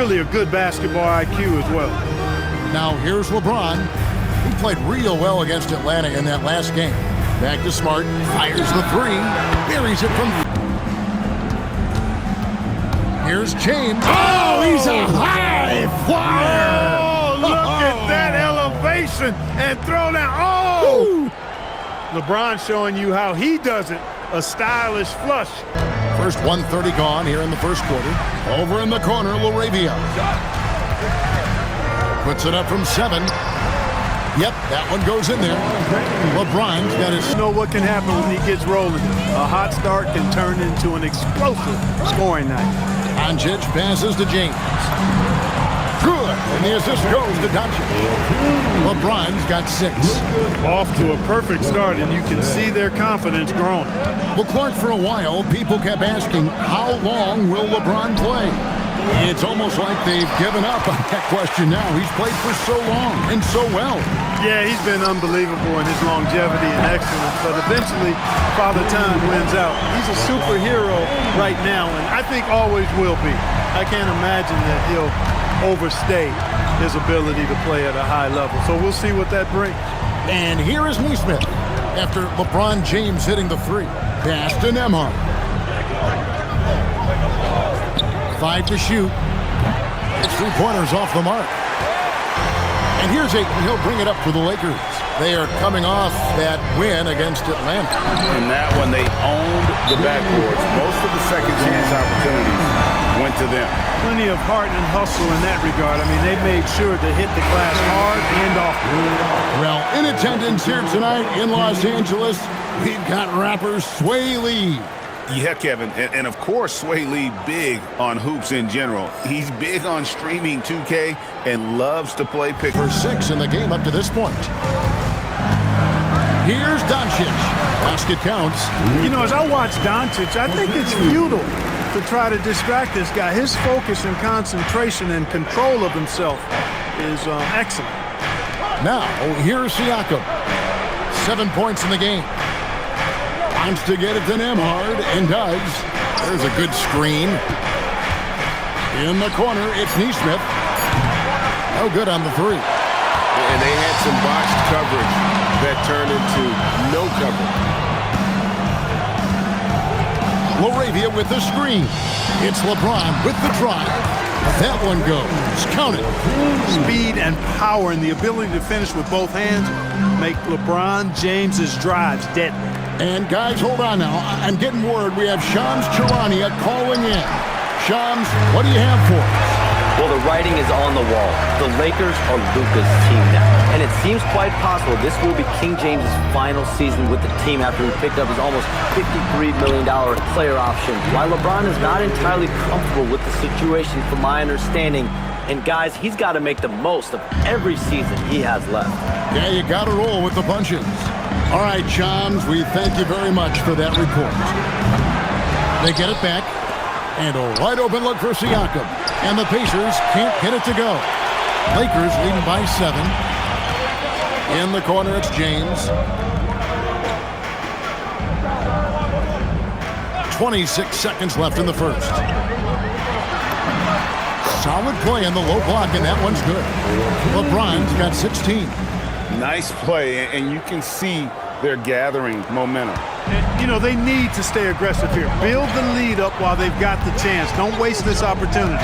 really a good basketball IQ as well. Now here's LeBron. He played real well against Atlanta in that last game. Back to Smart, fires the three, buries it from... Here's James. Oh, he's a high flyer! Oh, look at that elevation and throw down. Oh! Woo. LeBron showing you how he does it. A stylish flush. First 1:30 gone here in the first quarter. Over in the corner, LaRavia. Puts it up from 7. Yep, that one goes in there. LeBron's got his... You know what can happen when he gets rolling. A hot start can turn into an explosive scoring night. Doncic passes to James. Good, and the assist goes to Doncic. LeBron's got 6. Off to a perfect start, and you can see their confidence growing. Well, Clark, for a while, people kept asking, how long will LeBron play? It's almost like they've given up on that question now. He's played for so long and so well. Yeah, he's been unbelievable in his longevity and excellence, but eventually Father Time wins out. He's a superhero right now, and I think always will be. I can't imagine that he'll overstay his ability to play at a high level. So we'll see what that brings. And here is Neesmith after LeBron James hitting the 3. Pass to Nembhard. 5 to shoot. It's 3 pointers off the mark. And here's Ayton. He'll bring it up for the Lakers. They are coming off that win against Atlanta. In that one, they owned the backboards. Most of the second chance opportunities went to them. Plenty of heart and hustle in that regard. I mean, they made sure to hit the glass hard and often. Well, in attendance here tonight in Los Angeles, we've got rapper Sway Lee. Yeah, Kevin, and of course, Sway Lee big on hoops in general. He's big on streaming 2K and loves to play pick. For 6 in the game up to this point. Here's Doncic. Basket counts. You know, as I watch Doncic, I think it's futile to try to distract this guy. His focus and concentration and control of himself is excellent. Now, here's Siakam. 7 points in the game. Wants to get it to Nembhard, and does. There's a good screen. In the corner, it's Neesmith. No good on the 3. And they had some botched coverage that turned into no coverage. LaRavia with the screen. It's LeBron with the drive. That one goes. Count it. Speed and power and the ability to finish with both hands make LeBron James's drives deadly. And guys, hold on now. I'm getting word we have Shams Charania calling in. Shams, what do you have for us? Well, the writing is on the wall. The Lakers are Luka's team now. And it seems quite possible this will be King James' final season with the team after he picked up his almost $53 million player option. While LeBron is not entirely comfortable with the situation from my understanding, and guys, he's got to make the most of every season he has left. Yeah, you got to roll with the punches. All right, Shams, we thank you very much for that report. They get it back. And a wide open look for Siakam. And the Pacers can't get it to go. Lakers leading by 7. In the corner, it's James. 26 seconds left in the first. Solid play in the low block, and that one's good. LeBron's got 16. Nice play, and you can see they're gathering momentum. And, you know, they need to stay aggressive here. Build the lead up while they've got the chance. Don't waste this opportunity.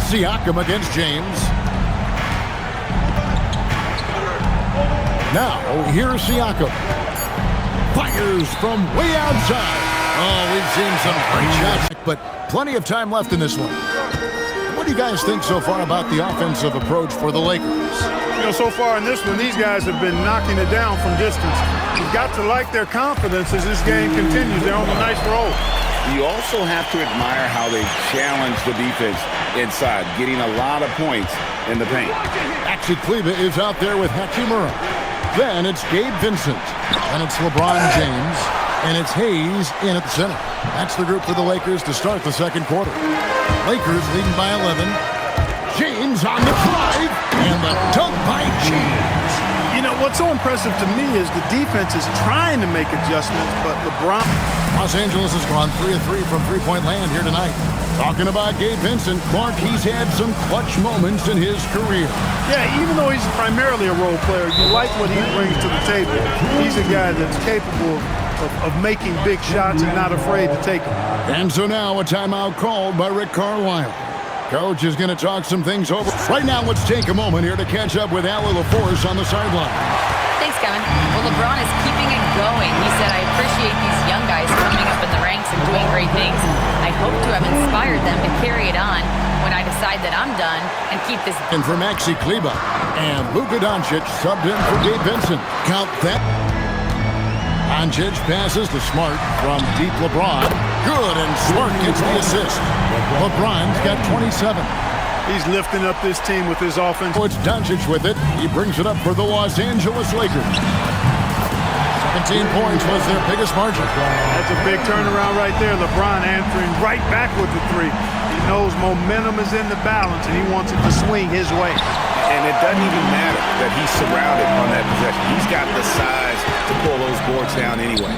Siakam against James. Now, here's Siakam. Fires from way outside. Oh, we've seen some great shots, but plenty of time left in this one. What do you guys think so far about the offensive approach for the Lakers? You know, so far in this one, these guys have been knocking it down from distance. You've got to like their confidence as this game continues. They're on a nice roll. You also have to admire how they challenge the defense inside, getting a lot of points in the paint. Axel Kleba is out there with Hachimura. Then it's Gabe Vincent. And it's LeBron James. And it's Hayes in at the center. That's the group for the Lakers to start the second quarter. Lakers leading by 11. James on the drive. And the dunk by James. You You know, what's so impressive to me is the defense is trying to make adjustments, but LeBron... Los Angeles has gone 3 of 3 from three-point land here tonight. Talking about Gabe Vincent, Clark, he's had some clutch moments in his career. Yeah, even though he's primarily a role player, you like what he brings to the table. He's a guy that's capable of making big shots and not afraid to take them. And so now a timeout called by Rick Carlisle. Coach is going to talk some things over. Right now, let's take a moment here to catch up with Allie LaForce on the sideline. Thanks, Kevin. Well, LeBron is keeping it going. He said, I appreciate these young guys coming up in the ranks and doing great things. I hope to have inspired them to carry it on when I decide that I'm done and keep this. And for Maxi Kleba. And Luka Doncic subbed in for Gabe Vincent. Count that. Doncic passes to Smart from deep LeBron. Good, and Smart gets the assist. LeBron's got 27. He's lifting up this team with his offense. Oh, it's Doncic with it. He brings it up for the Los Angeles Lakers. 17 points was their biggest margin. That's a big turnaround right there. LeBron answering right back with the three. He knows momentum is in the balance, and he wants it to swing his way. And it doesn't even matter that he's surrounded on that possession. He's got the size to pull those boards down anyway.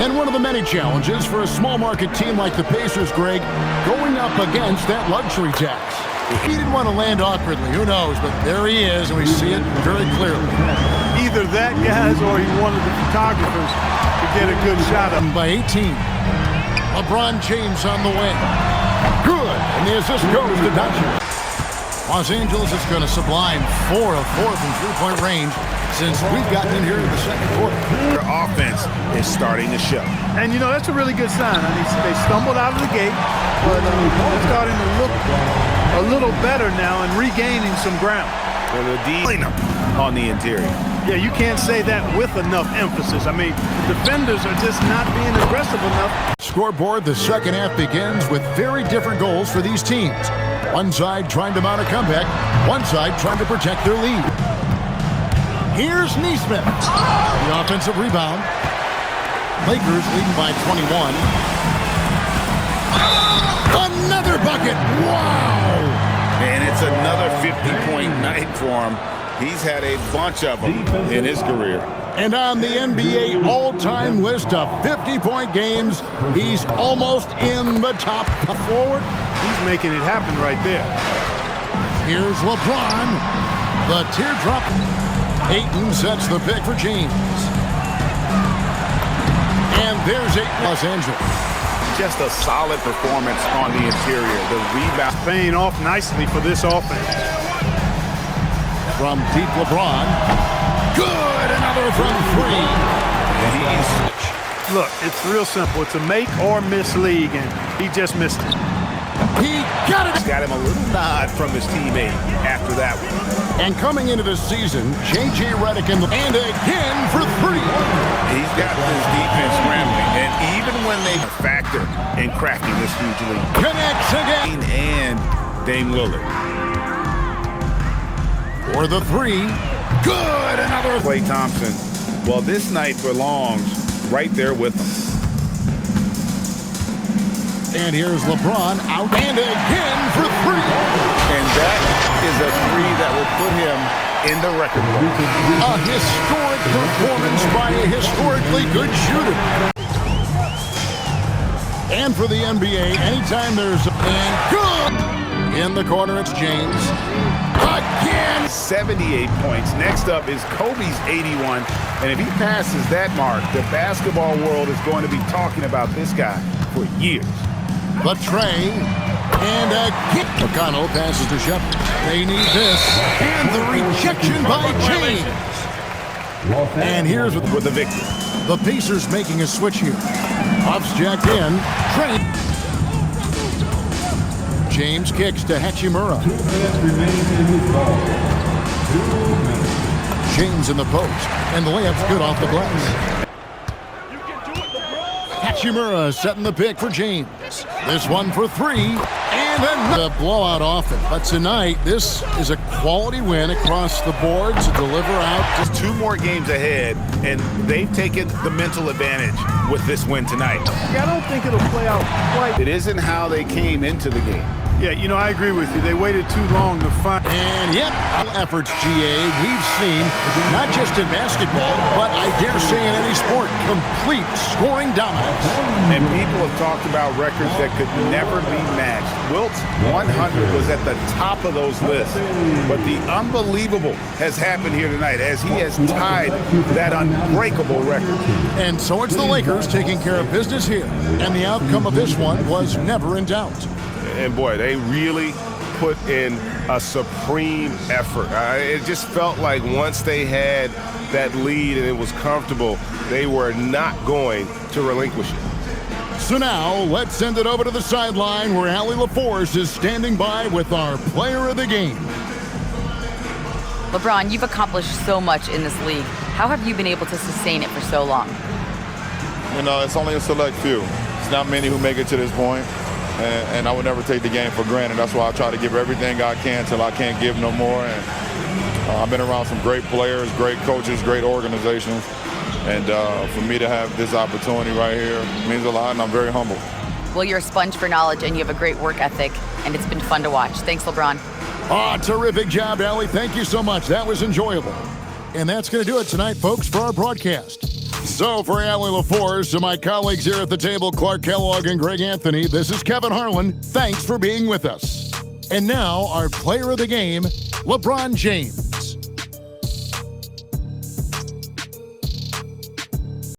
And one of the many challenges for a small market team like the Pacers, Greg, going up against that luxury tax. He didn't want to land awkwardly, who knows, but there he is, and we see it very clearly. Either that, guys, or he wanted the photographers to get a good shot of him. By 18. LeBron James on the way. Good, and the assist goes to Doncic. Los Angeles is going to sublime 4 of 4 from three-point range since we've gotten in here in the second quarter. Their offense is starting to show. And, you know, that's a really good sign. I mean, they stumbled out of the gate, but they're starting to look a little better now and regaining some ground. Well, the cleanup on the interior. Yeah, you can't say that with enough emphasis. I mean, the defenders are just not being aggressive enough. Scoreboard, the second half begins with very different goals for these teams. One side trying to mount a comeback, one side trying to protect their lead. Here's Neesmith. The offensive rebound. Lakers leading by 21. Another bucket. Wow! And it's another 50-point night for him. He's had a bunch of them in his career. And on the NBA all-time list of 50-point games, he's almost in the top forward. He's making it happen right there. Here's LeBron. The teardrop. Ayton sets the pick for James. And there's Los Angeles. Just a solid performance on the interior. The rebound paying off nicely for this offense. From deep LeBron. Good, another from 3. Look, it's real simple. It's a make or miss league, and he just missed it. He got it. Got him a little nod from his teammate after that one. And coming into the season, J.J. Redick and again for 3. He's got this defense scrambling, and even when they factor in cracking this huge lead. Connects again. And Dame Lillard. For the 3. Good, another. Klay Thompson. Well, this night belongs right there with him. And here's LeBron out and again for 3. And that is a 3 that will put him in the record book. A historic performance by a historically good shooter. And for the NBA, anytime there's and good in the corner, it's James. Again. 78 points. Next up is Kobe's 81. And if he passes that mark, the basketball world is going to be talking about this guy for years. The tray. And again. McConnell passes to Shepard. They need this. And the rejection by James. And here's with the victory. The Pacers making a switch here. Hobbs jacked in. Trey. James kicks to Hachimura. 2 minutes remaining in this ball. 2 minutes. James in the post. And the layup's good off the glass. Hachimura setting the pick for James. This one for 3. And another blowout offense. But tonight, this is a quality win across the board to deliver out. Just 2 more games ahead, and they've taken the mental advantage with this win tonight. Yeah, I don't think it'll play out quite. It isn't how they came into the game. Yeah, you know, I agree with you. They waited too long to find. And yep, efforts, GA, we've seen, not just in basketball, but I dare say in any sport, complete scoring dominance. And people have talked about records that could never be matched. Wilt's 100 was at the top of those lists. But the unbelievable has happened here tonight as he has tied that unbreakable record. And so it's the Lakers taking care of business here. And the outcome of this one was never in doubt. And boy, they really put in a supreme effort. It just felt like once they had that lead and it was comfortable, they were not going to relinquish it. So now, let's send it over to the sideline where Allie LaForce is standing by with our player of the game. LeBron, you've accomplished so much in this league. How have you been able to sustain it for so long? You know, it's only a select few. It's not many who make it to this point. And I would never take the game for granted. That's why I try to give everything I can till I can't give no more. And I've been around some great players, great coaches, great organizations. And for me to have this opportunity right here means a lot, and I'm very humble. Well, you're a sponge for knowledge, and you have a great work ethic, and it's been fun to watch. Thanks, LeBron. Terrific job, Allie. Thank you so much. That was enjoyable. And that's going to do it tonight, folks, for our broadcast. So for Allie LaForce and my colleagues here at the table, Clark Kellogg and Greg Anthony, this is Kevin Harlan. Thanks for being with us. And now, our player of the game, LeBron James.